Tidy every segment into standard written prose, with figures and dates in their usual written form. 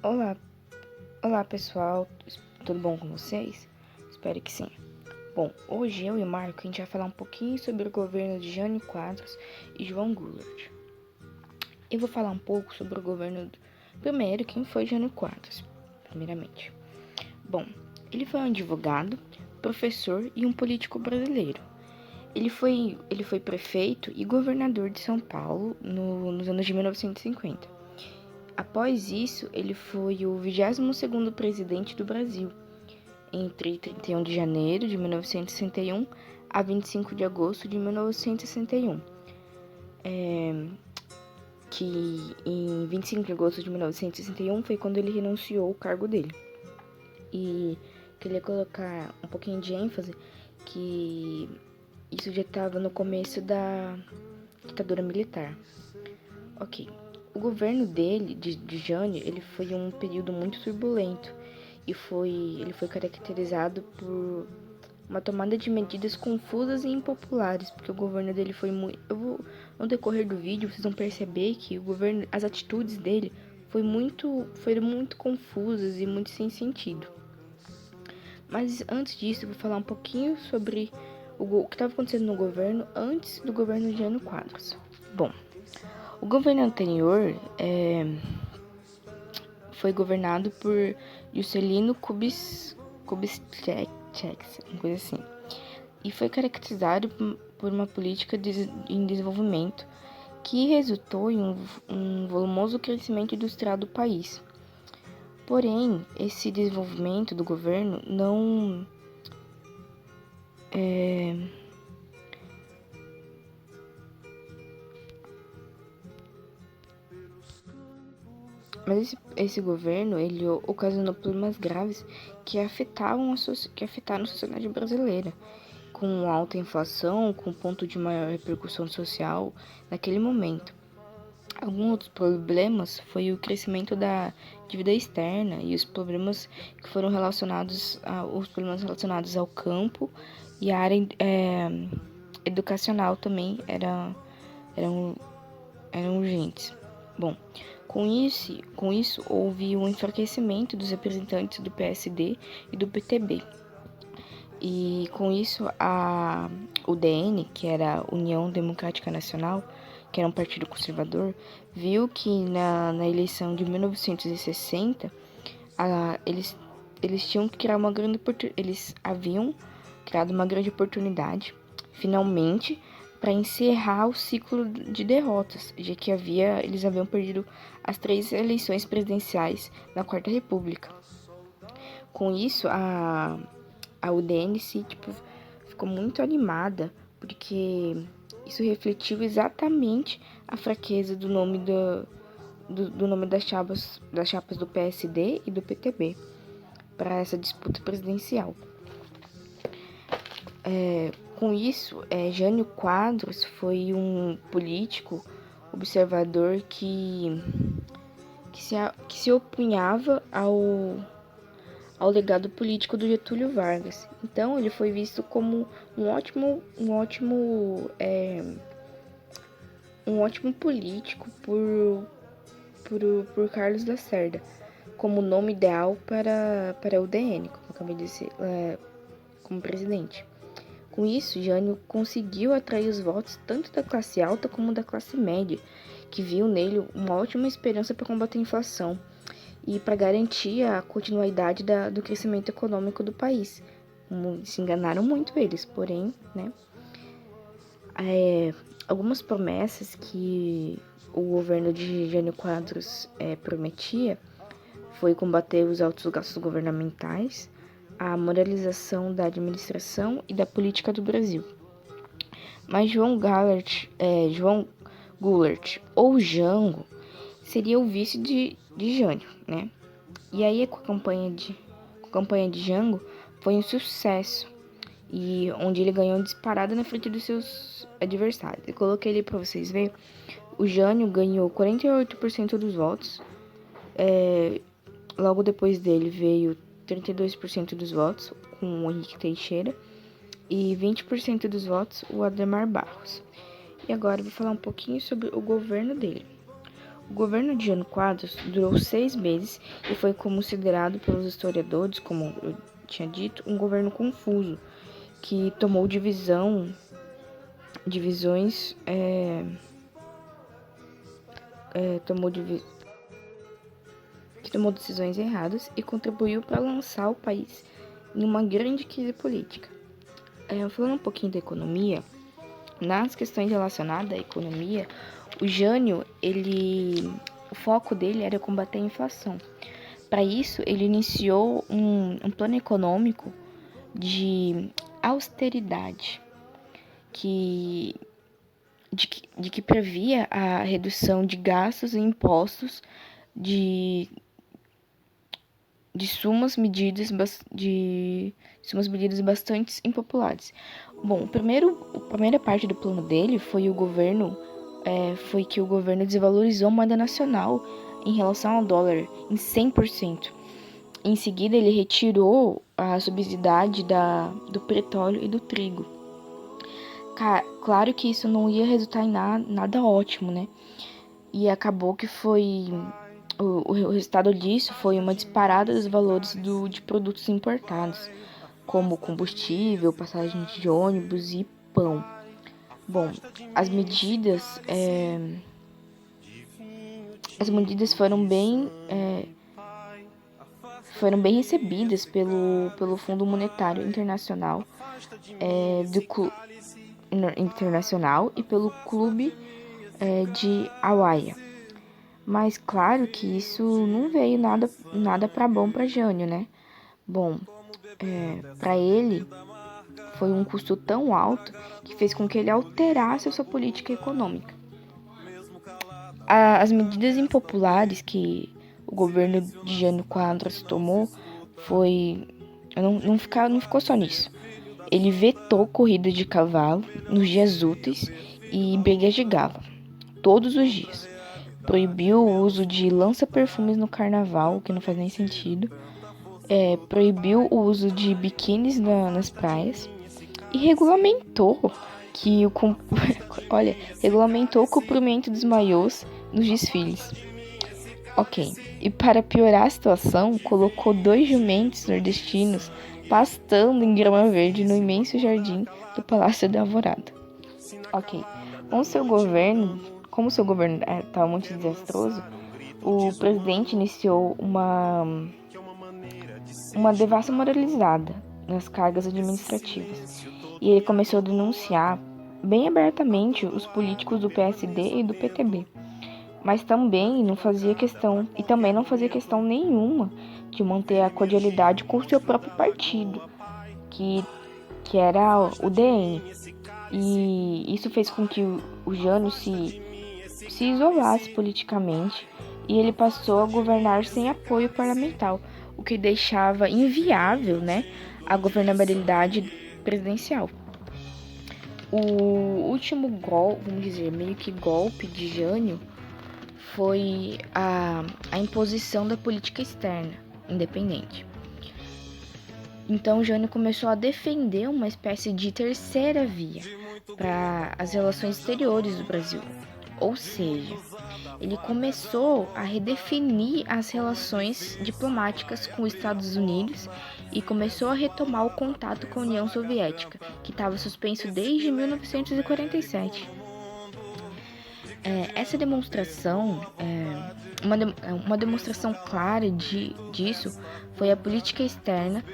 Olá, olá pessoal, tudo bom com vocês? Espero que sim. Bom, hoje eu e o Marco a gente vai falar um pouquinho sobre o governo de Jânio Quadros e João Goulart. Eu vou falar um pouco sobre o governo primeiro, quem foi Jânio Quadros, primeiramente. Bom, ele foi um advogado, professor e um político brasileiro. Ele foi prefeito e governador de São Paulo nos anos de 1950. Após isso, ele foi o 22º presidente do Brasil, entre 31 de janeiro de 1961 a 25 de agosto de 1961. Que em 25 de agosto de 1961 foi quando ele renunciou ao cargo dele. E queria colocar um pouquinho de ênfase que isso já estava no começo da ditadura militar. Ok. O governo dele, de Jânio, ele foi um período muito turbulento e ele foi caracterizado por uma tomada de medidas confusas e impopulares, porque o governo dele foi muito... no decorrer do vídeo, vocês vão perceber que o governo, as atitudes dele foram muito confusas e muito sem sentido. Mas antes disso, eu vou falar um pouquinho sobre o que estava acontecendo no governo antes do governo de Jânio Quadros. Bom, o governo anterior foi governado por Juscelino Kubitschek, uma coisa assim, e foi caracterizado por uma política em desenvolvimento que resultou em um volumoso crescimento industrial do país. Porém, esse desenvolvimento do governo não Mas esse governo, ele ocasionou problemas graves que afetaram a sociedade brasileira, com alta inflação, com ponto de maior repercussão social naquele momento. Alguns outros problemas foi o crescimento da dívida externa e os problemas que foram relacionados ao campo e a área educacional também eram urgentes. Bom, com isso houve um enfraquecimento dos representantes do PSD e do PTB. E com isso a UDN, que era a União Democrática Nacional, que era um partido conservador, viu que na eleição de 1960 eles tinham que criar eles haviam criado uma grande oportunidade, finalmente, para encerrar o ciclo de derrotas, já que eles haviam perdido as 3 eleições presidenciais na Quarta República. Com isso, a UDN ficou muito animada, porque isso refletiu exatamente a fraqueza do nome das chapas do PSD e do PTB para essa disputa presidencial. Com isso, Jânio Quadros foi um político observador que se opunhava ao legado político do Getúlio Vargas. Então, ele foi visto como um ótimo político por Carlos Lacerda, como nome ideal para a UDN, como eu acabei de dizer, como presidente. Com isso, Jânio conseguiu atrair os votos tanto da classe alta como da classe média, que viu nele uma ótima esperança para combater a inflação e para garantir a continuidade do crescimento econômico do país. Se enganaram muito eles, porém, algumas promessas que o governo de Jânio Quadros prometia foi combater os altos gastos governamentais, a moralização da administração e da política do Brasil. Mas João Goulart ou Jango seria o vice de Jânio, né? E aí com a campanha de Jango foi um sucesso, e onde ele ganhou disparada na frente dos seus adversários. Eu coloquei ali para vocês verem. O Jânio ganhou 48% dos votos. Logo depois dele veio 32% dos votos, com o Henrique Teixeira, e 20% dos votos, o Ademar Barros. E agora eu vou falar um pouquinho sobre o governo dele. O governo de Jânio Quadros durou 6 meses e foi considerado pelos historiadores, como eu tinha dito, um governo confuso, que tomou divisões, que tomou decisões erradas e contribuiu para lançar o país em uma grande crise política. Falando um pouquinho da economia, nas questões relacionadas à economia, o Jânio, o foco dele era combater a inflação. Para isso, ele iniciou um plano econômico de austeridade, de que previa a redução de gastos e impostos de sumas medidas bastante impopulares. Bom, a primeira parte do plano dele foi que o governo desvalorizou a moeda nacional em relação ao dólar em 100%. Em seguida, ele retirou a subsidiedade do petróleo e do trigo. Claro que isso não ia resultar em nada ótimo, né? E acabou que o resultado disso foi uma disparada dos valores de produtos importados, como combustível, passagem de ônibus e pão. Bom, as medidas foram bem recebidas pelo Fundo Monetário Internacional, internacional e pelo Clube de Hawaii. Mas claro que isso não veio nada para bom para Jânio, né? Bom, para ele foi um custo tão alto que fez com que ele alterasse a sua política econômica. As medidas impopulares que o governo de Jânio Quadros tomou não ficou só nisso. Ele vetou corrida de cavalo nos dias úteis e brigas de galo, todos os dias. Proibiu o uso de lança-perfumes no carnaval, o que não faz nem sentido. Proibiu o uso de biquínis nas praias. E regulamentou regulamentou o cumprimento dos maiôs nos desfiles. Ok. E para piorar a situação, colocou 2 jumentos nordestinos pastando em grama verde no imenso jardim do Palácio da Alvorada. Ok. Como o seu governo estava muito desastroso, o presidente iniciou uma devassa moralizada nas cargas administrativas. E ele começou a denunciar bem abertamente os políticos do PSD e do PTB. Mas também não fazia questão nenhuma de manter a cordialidade com o seu próprio partido, que era o DN. E isso fez com que o Jânio se isolasse politicamente e ele passou a governar sem apoio parlamentar, o que deixava inviável, né, a governabilidade presidencial. O último golpe de Jânio foi a imposição da política externa independente. Então, Jânio começou a defender uma espécie de terceira via para as relações exteriores do Brasil. Ou seja, ele começou a redefinir as relações diplomáticas com os Estados Unidos e começou a retomar o contato com a União Soviética, que estava suspenso desde 1947. Essa demonstração, uma demonstração clara disso foi a política externa,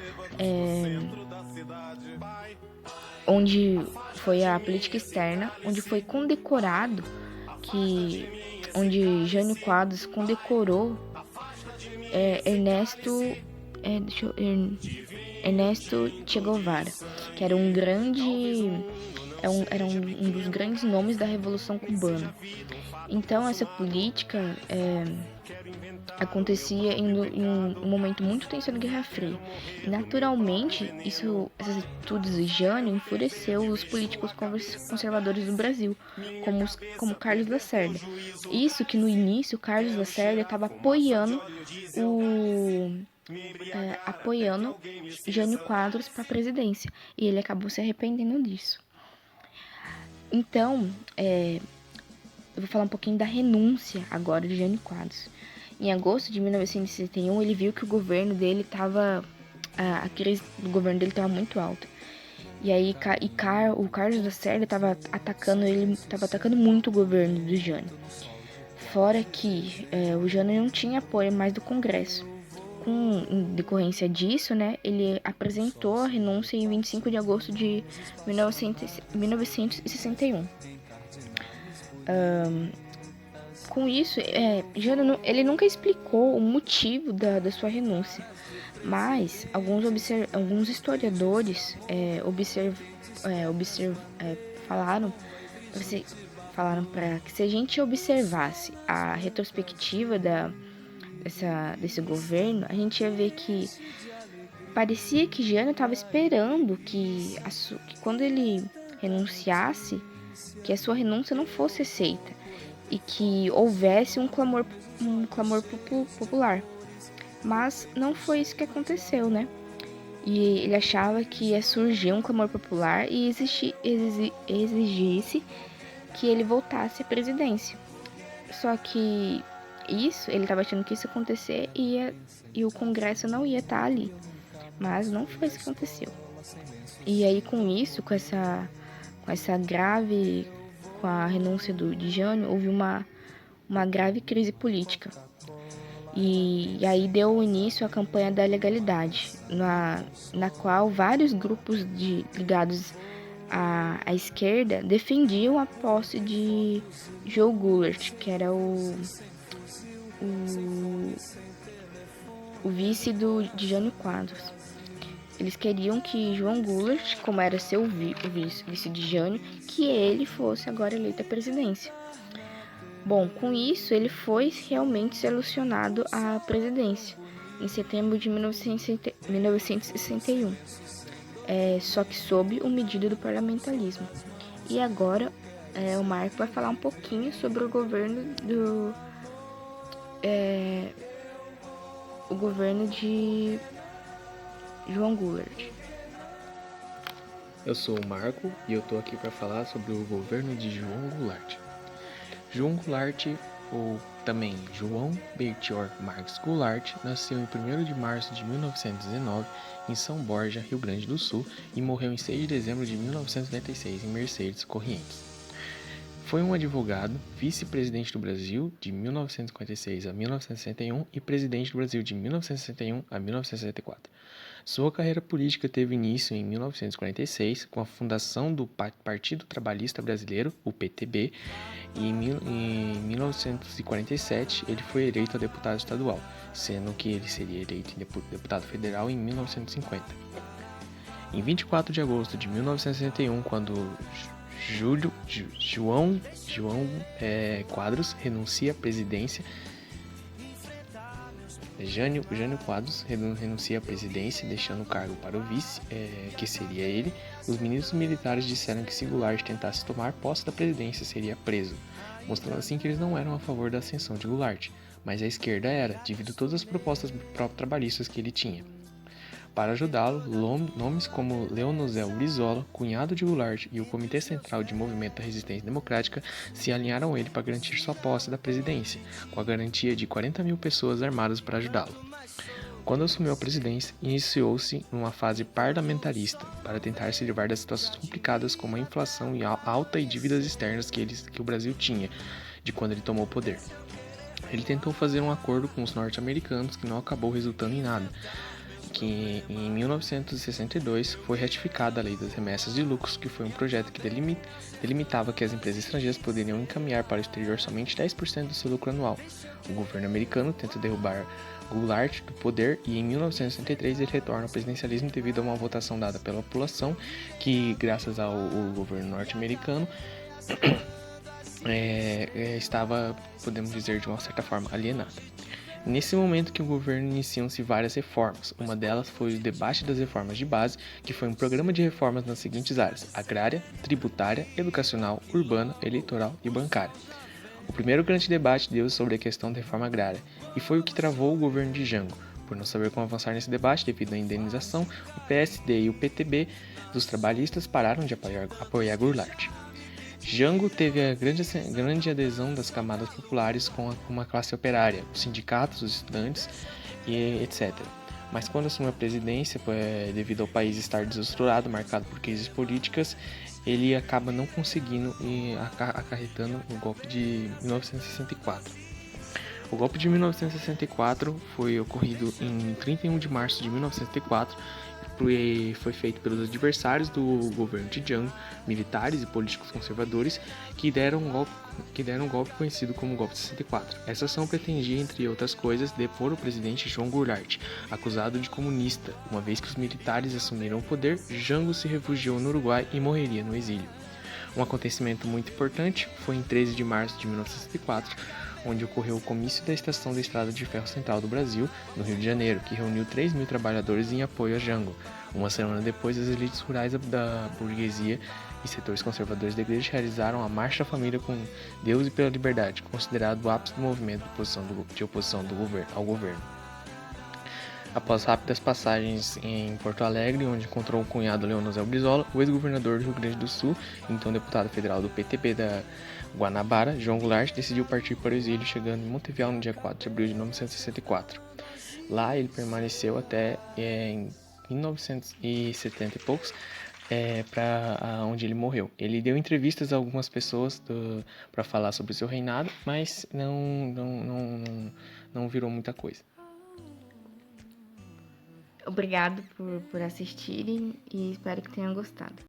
onde foi condecorado onde Jânio Quadros condecorou Ernesto Che Guevara, que era um dos grandes nomes da Revolução Cubana. Então, essa política acontecia em um momento muito tenso da Guerra Fria. E, naturalmente, essas atitudes de Jânio enfureceu os políticos conservadores do Brasil, como Carlos Lacerda. Isso que, no início, Carlos Lacerda estava apoiando Jânio Quadros para a presidência. E ele acabou se arrependendo disso. Então, eu vou falar um pouquinho da renúncia agora de Jânio Quadros. Em agosto de 1961, ele viu que o governo dele estava... A crise do governo dele estava muito alta. E aí o Carlos Lacerda estava atacando muito o governo do Jânio. Fora que o Jânio não tinha apoio mais do Congresso. Em decorrência disso, né, ele apresentou a renúncia em 25 de agosto de 1961. Com isso, Jânio, ele nunca explicou o motivo da sua renúncia, mas alguns historiadores falaram para que se a gente observasse a retrospectiva desse governo, a gente ia ver que parecia que Jânio estava esperando que quando ele renunciasse, que a sua renúncia não fosse aceita e que houvesse um clamor popular. Mas não foi isso que aconteceu, né? E ele achava que ia surgir um clamor popular e exigisse que ele voltasse à presidência. Só que ele estava achando que isso ia acontecer e o Congresso não ia estar ali. Mas não foi isso que aconteceu. E aí com a renúncia de Jânio, houve uma grave crise política. E aí deu início à campanha da legalidade, na qual vários grupos ligados à esquerda defendiam a posse de João Goulart, que era o vice de Jânio Quadros. Eles queriam que João Goulart, como era seu vice de Jânio, que ele fosse agora eleito à presidência. Bom, com isso, ele foi realmente selecionado à presidência, em setembro de 1961, só que sob o medida do parlamentarismo. E agora, o Marco vai falar um pouquinho sobre o governo de João Goulart. Eu sou o Marco e eu tô aqui para falar sobre o governo de João Goulart. João Goulart, ou também João Belchior Marques Goulart, nasceu em 1º de março de 1919 em São Borja, Rio Grande do Sul, e morreu em 6 de dezembro de 1976 em Mercedes, Corrientes. Foi um advogado, vice-presidente do Brasil de 1956 a 1961 e presidente do Brasil de 1961 a 1964. Sua carreira política teve início em 1946 com a fundação do Partido Trabalhista Brasileiro, o PTB, e em 1947 ele foi eleito a deputado estadual, sendo que ele seria eleito deputado federal em 1950. Em 24 de agosto de 1961, quando João Quadros renuncia à presidência, Jânio Quadros renuncia à presidência, deixando o cargo para o vice, que seria ele. Os ministros militares disseram que se Goulart tentasse tomar posse da presidência, seria preso, mostrando assim que eles não eram a favor da ascensão de Goulart, mas a esquerda era, devido a todas as propostas pró-trabalhistas que ele tinha. Para ajudá-lo, nomes como Leonzel Brizola, cunhado de Goulart, e o Comitê Central de Movimento da Resistência Democrática se alinharam a ele para garantir sua posse da presidência, com a garantia de 40 mil pessoas armadas para ajudá-lo. Quando assumiu a presidência, iniciou-se numa fase parlamentarista para tentar se livrar das situações complicadas como a inflação alta e dívidas externas que o Brasil tinha de quando ele tomou o poder. Ele tentou fazer um acordo com os norte-americanos que não acabou resultando em nada, que em 1962 foi ratificada a Lei das Remessas de Lucros, que foi um projeto que delimitava que as empresas estrangeiras poderiam encaminhar para o exterior somente 10% do seu lucro anual. O governo americano tenta derrubar Goulart do poder e em 1963 ele retorna ao presidencialismo devido a uma votação dada pela população que, graças ao governo norte-americano, estava, podemos dizer, de uma certa forma alienada. Nesse momento que o governo iniciam-se várias reformas. Uma delas foi o debate das reformas de base, que foi um programa de reformas nas seguintes áreas: agrária, tributária, educacional, urbana, eleitoral e bancária. O primeiro grande debate deu-se sobre a questão da reforma agrária, e foi o que travou o governo de Jango. Por não saber como avançar nesse debate devido à indenização, o PSD e o PTB dos trabalhistas pararam de apoiar Goulart. Jango teve a grande adesão das camadas populares com uma classe operária, os sindicatos, os estudantes e etc. Mas quando assumiu a presidência, devido ao país estar desestruturado, marcado por crises políticas, ele acaba não conseguindo e acarretando o golpe de 1964. O golpe de 1964 foi ocorrido em 31 de março de 1964 e foi feito pelos adversários do governo de Jango, militares e políticos conservadores, que deram um golpe conhecido como golpe de 64. Essa ação pretendia, entre outras coisas, depor o presidente João Goulart, acusado de comunista. Uma vez que os militares assumiram o poder, Jango se refugiou no Uruguai e morreria no exílio. Um acontecimento muito importante foi em 13 de março de 1964, onde ocorreu o comício da estação da Estrada de Ferro Central do Brasil, no Rio de Janeiro, que reuniu 3.000 trabalhadores em apoio a Jango. Uma semana depois, as elites rurais da burguesia e setores conservadores da igreja realizaram a Marcha da Família com Deus e pela Liberdade, considerado o ápice do movimento de oposição ao governo. Após rápidas passagens em Porto Alegre, onde encontrou o cunhado Leonel Brizola, o ex-governador do Rio Grande do Sul, então deputado federal do PTB da Guanabara, João Goulart, decidiu partir para o exílio, chegando em Montevidéu no dia 4 de abril de 1964. Lá ele permaneceu até em 1970 e poucos, para onde ele morreu. Ele deu entrevistas a algumas pessoas para falar sobre o seu reinado, mas não virou muita coisa. Obrigado por assistirem e espero que tenham gostado.